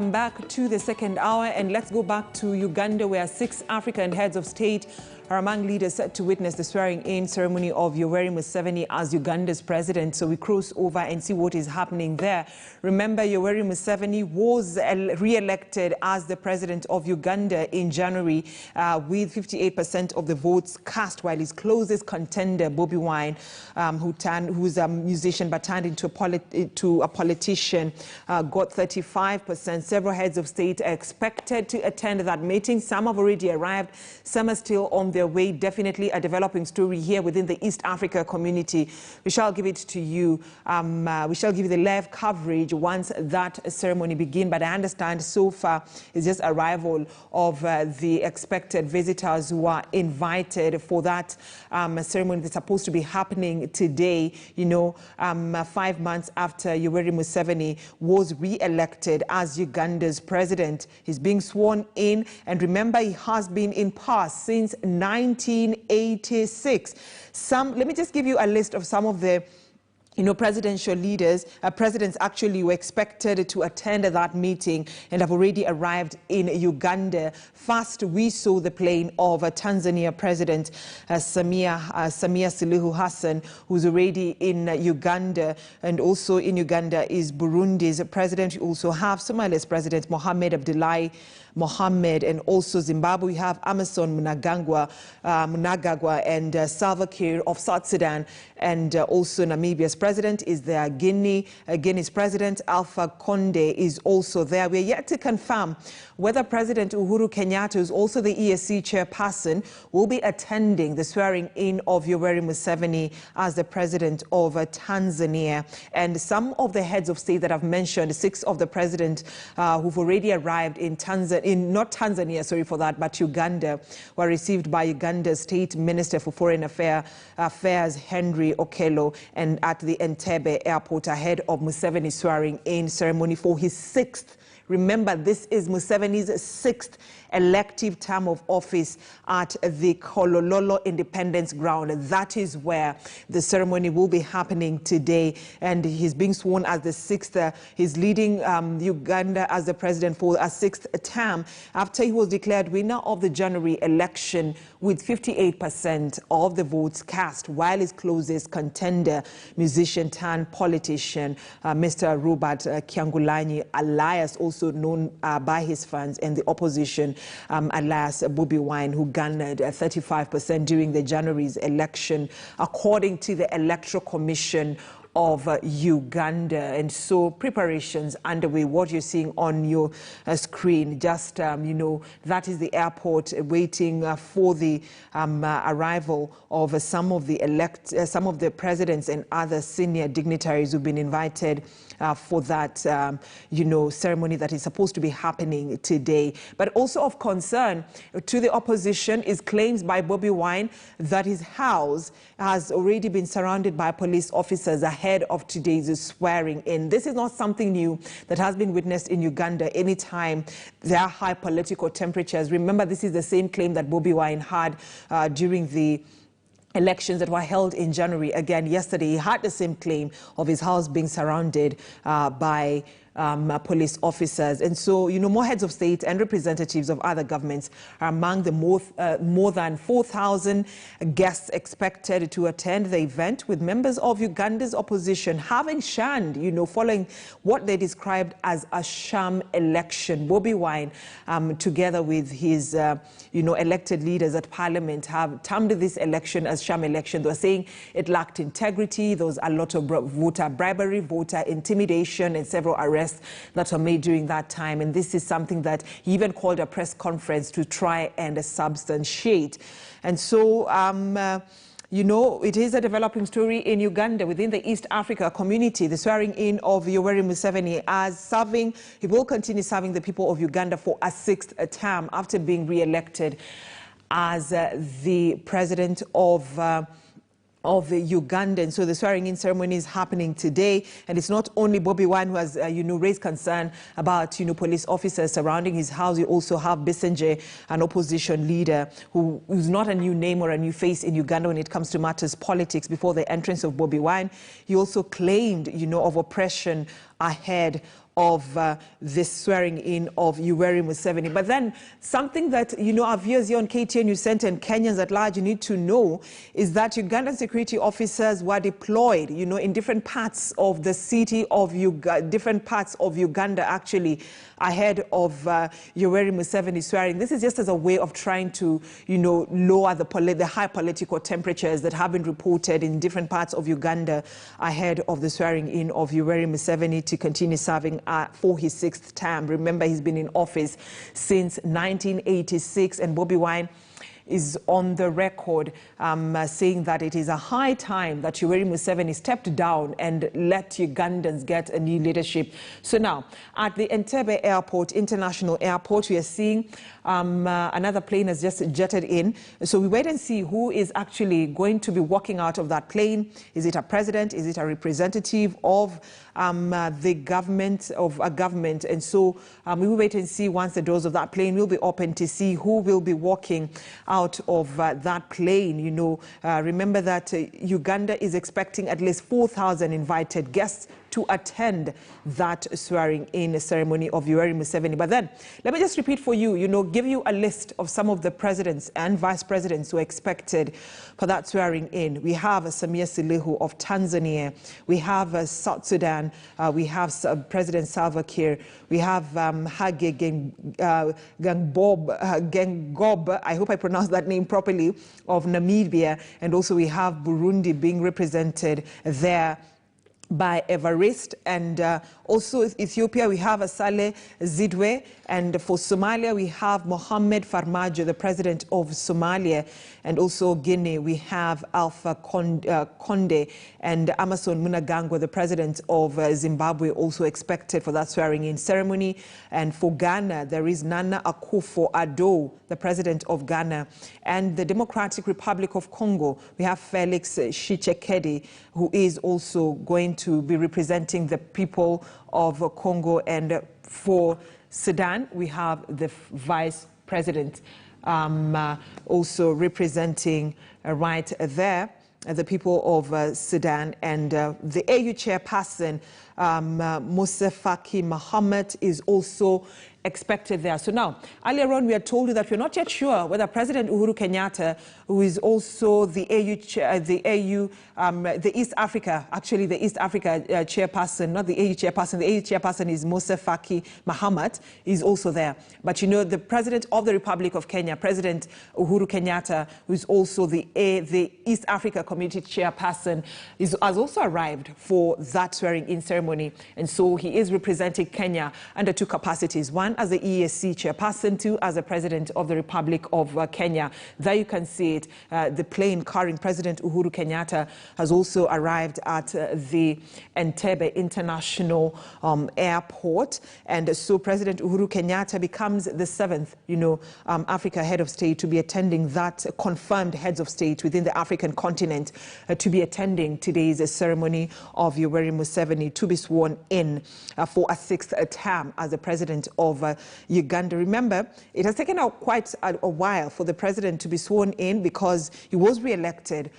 Back to the second hour, and let's go back to Uganda, where 6 African heads of state are among leaders set to witness the swearing-in ceremony of Yoweri Museveni as Uganda's president. So we cross over and see what is happening there. Remember, Yoweri Museveni was re-elected as the president of Uganda in January with 58% of the votes cast, while his closest contender, Bobi Wine, who's a musician but turned into a politician, got 35%. Several heads of state are expected to attend that meeting. Some have already arrived. Some are still on their way. Definitely a developing story here within the East Africa community. We shall give it to you. We shall give you the live coverage once that ceremony begins. But I understand so far it's just arrival of the expected visitors who are invited for that ceremony that's supposed to be happening today. 5 months after Yoweri Museveni was re-elected as Uganda's president. He's being sworn in, and remember, he has been in power since 1986. Let me just give you a list of some of the presidential leaders, presidents actually were expected to attend that meeting and have already arrived in Uganda. First, we saw the plane of Tanzania President Samia Suluhu Hassan, who's already in Uganda, and also in Uganda is Burundi's president. We also have Somalia's President Mohamed Abdullahi Mohamed, and also Zimbabwe. We have Emmerson Mnangagwa and Salva Kiir of South Sudan, and also Namibia's president is there. Guinea's president Alpha Conde is also there. We are yet to confirm whether President Uhuru Kenyatta, who's also the EAC chairperson, will be attending the swearing-in of Yoweri Museveni as the president of Tanzania. And some of the heads of state that I've mentioned, 6 of the presidents who've already arrived in not Tanzania, sorry for that, but Uganda, were received by Uganda's State Minister for Foreign Affairs, Henry Okello, and at the Entebbe airport ahead of Museveni's swearing-in ceremony for his 6th. Remember, this is Museveni's 6th elective term of office at the Kolololo Independence Ground. That is where the ceremony will be happening today. And he's being sworn as the 6th. He's leading Uganda as the president for a 6th term after he was declared winner of the January election with 58% of the votes cast, while his closest contender, musician turned politician, Mr. Robert Kyangulanyi, alias also known by his fans and the opposition, alias Bobi Wine, who garnered 35% during the January's election, according to the Electoral Commission of Uganda. And so preparations underway. What you're seeing on your screen, just that is the airport waiting for the arrival of some of the presidents and other senior dignitaries who've been invited for that ceremony that is supposed to be happening today. But also of concern to the opposition is claims by Bobi Wine that his house has already been surrounded by police officers ahead of today's swearing-in. This is not something new that has been witnessed in Uganda anytime there are high political temperatures. Remember, this is the same claim that Bobi Wine had during the elections that were held in January. Again, yesterday, he had the same claim of his house being surrounded by police officers. And so, more heads of state and representatives of other governments are among the more than 4,000 guests expected to attend the event, with members of Uganda's opposition having shunned, following what they described as a sham election. Bobi Wine, together with his, elected leaders at parliament, have termed this election as sham election. They were saying it lacked integrity. There was a lot of voter bribery, voter intimidation, and several arrests that were made during that time. And this is something that he even called a press conference to try and substantiate. And so, it is a developing story in Uganda within the East Africa community. The swearing-in of Yoweri Museveni he will continue serving the people of Uganda for a 6th term after being re-elected as the president of Uganda. And so the swearing-in ceremony is happening today, and it's not only Bobi Wine who has raised concern about police officers surrounding his house. You also have Besigye, an opposition leader who's not a new name or a new face in Uganda when it comes to matters politics. Before the entrance of Bobi Wine, he also claimed of oppression ahead of this swearing in of Yoweri Museveni. But then something that, our viewers here on KTN News Center and Kenyans at large need to know is that Ugandan security officers were deployed, in different parts of the city of different parts of Uganda, actually, ahead of Yoweri Museveni swearing. This is just as a way of trying to, lower the high political temperatures that have been reported in different parts of Uganda ahead of the swearing in of Yoweri Museveni to continue serving for his 6th term. Remember, he's been in office since 1986, and Bobi Wine is on the record saying that it is a high time that Yoweri Museveni stepped down and let Ugandans get a new leadership. So now, at the Entebbe Airport, International Airport, we are seeing another plane has just jetted in. So we wait and see who is actually going to be walking out of that plane. Is it a president? Is it a representative of the government, of a government? And so we will wait and see once the doors of that plane will be open to see who will be walking out of that plane. Remember that Uganda is expecting at least 4,000 invited guests to attend that swearing-in ceremony of Yoweri Museveni. But then, let me just repeat for you, give you a list of some of the presidents and vice presidents who are expected for that swearing-in. We have Samia Suluhu of Tanzania. We have South Sudan. We have President Salva Kiir. We have Hage Geingob, I hope I pronounced that name properly, of Namibia. And also we have Burundi being represented there by Evariste, and also Ethiopia we have Saleh Zidwe, and for Somalia we have Mohamed Farmajo, the president of Somalia, and also Guinea we have Alpha Conde and Emmerson Mnangagwa, the president of Zimbabwe, also expected for that swearing-in ceremony. And for Ghana there is Nana Akufo-Addo, the president of Ghana, and the Democratic Republic of Congo we have Felix Tshisekedi, who is also going to be representing the people of Congo. And for Sudan, we have the vice president also representing right there the people of Sudan. And the AU chairperson, Musa Faki Mohammed, is also expected there. So now, earlier on, we had told you that we're not yet sure whether President Uhuru Kenyatta, who is also the East Africa chairperson, not the AU chairperson. The AU chairperson is Musa Faki Mohammed, is also there. But the president of the Republic of Kenya, President Uhuru Kenyatta, who is also the East Africa Community chairperson, has also arrived for that swearing-in ceremony. And so he is representing Kenya under two capacities. One, as the EAC chairperson, two, as the president of the Republic of Kenya. There you can see it. The plane carrying President Uhuru Kenyatta has also arrived at the Entebbe International Airport. And so President Uhuru Kenyatta becomes the 7th, Africa head of state to be attending that, confirmed heads of state within the African continent to be attending today's ceremony of Yoweri Museveni to be sworn in for a 6th term as the president of Uganda. Remember, it has taken out quite a while for the president to be sworn in because he was re-elected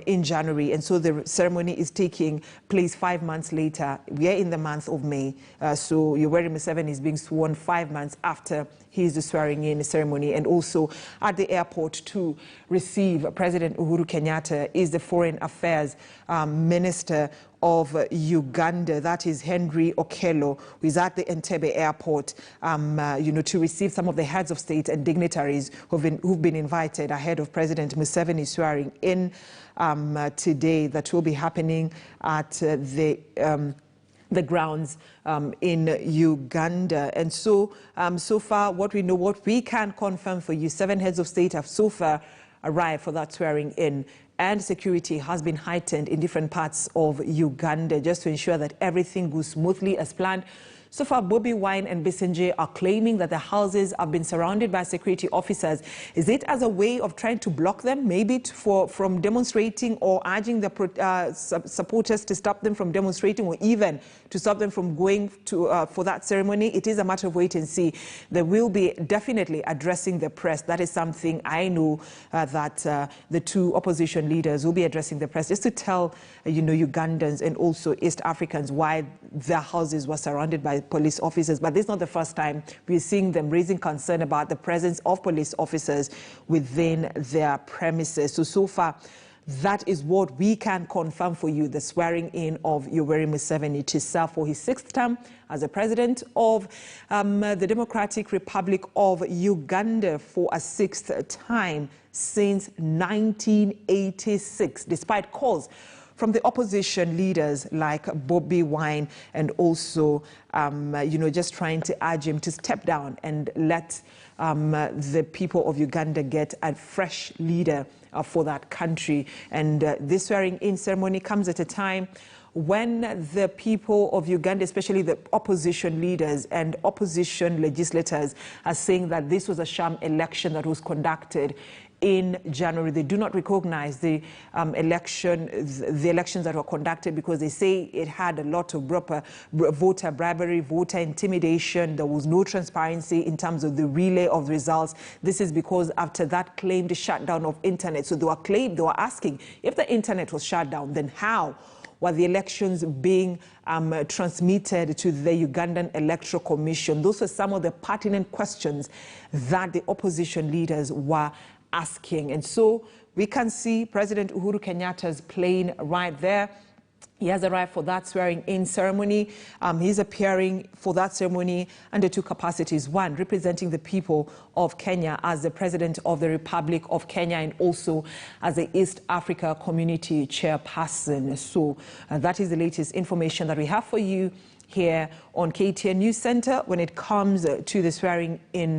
in January, and so the ceremony is taking place 5 months later. We are in the month of May, so Yoweri Museveni is being sworn 5 months after his swearing-in ceremony. And also at the airport to receive President Uhuru Kenyatta is the Foreign Affairs Minister of Uganda, that is Henry Okello, who is at the Entebbe Airport, to receive some of the heads of state and dignitaries who've been invited ahead of President Museveni swearing in today. That will be happening at the grounds in Uganda. And so, so far, what we can confirm for you, 7 heads of state have so far arrived for that swearing in. And security has been heightened in different parts of Uganda just to ensure that everything goes smoothly as planned. So far, Bobi Wine and Besigye are claiming that their houses have been surrounded by security officers. Is it as a way of trying to block them, maybe from demonstrating, or urging the supporters to stop them from demonstrating, or even to stop them from going to for that ceremony? It is a matter of wait and see. They will be definitely addressing the press. That is something I know that the two opposition leaders will be addressing the press, just to tell Ugandans and also East Africans why their houses were surrounded by police officers. But this is not the first time we're seeing them raising concern about the presence of police officers within their premises. So far, that is what we can confirm for you, the swearing in of Yoweri Museveni to serve for his 6th term as the president of the Democratic Republic of Uganda for a 6th time since 1986, despite calls from the opposition leaders like Bobby Wine and also, just trying to urge him to step down and let the people of Uganda get a fresh leader for that country. And this swearing-in ceremony comes at a time when the people of Uganda, especially the opposition leaders and opposition legislators, are saying that this was a sham election that was conducted in January. They do not recognize the elections that were conducted because they say it had a lot of voter bribery, voter intimidation. There was no transparency in terms of the relay of results. This is because after that claimed shutdown of internet, so they were asking if the internet was shut down, then how were the elections being transmitted to the Ugandan Electoral Commission? Those were some of the pertinent questions that the opposition leaders were asking. And so we can see President Uhuru Kenyatta's plane right there. He has arrived for that swearing-in ceremony. He's appearing for that ceremony under two capacities. One, representing the people of Kenya as the President of the Republic of Kenya and also as the East Africa Community Chairperson. So that is the latest information that we have for you here on KTN News Center when it comes to the swearing-in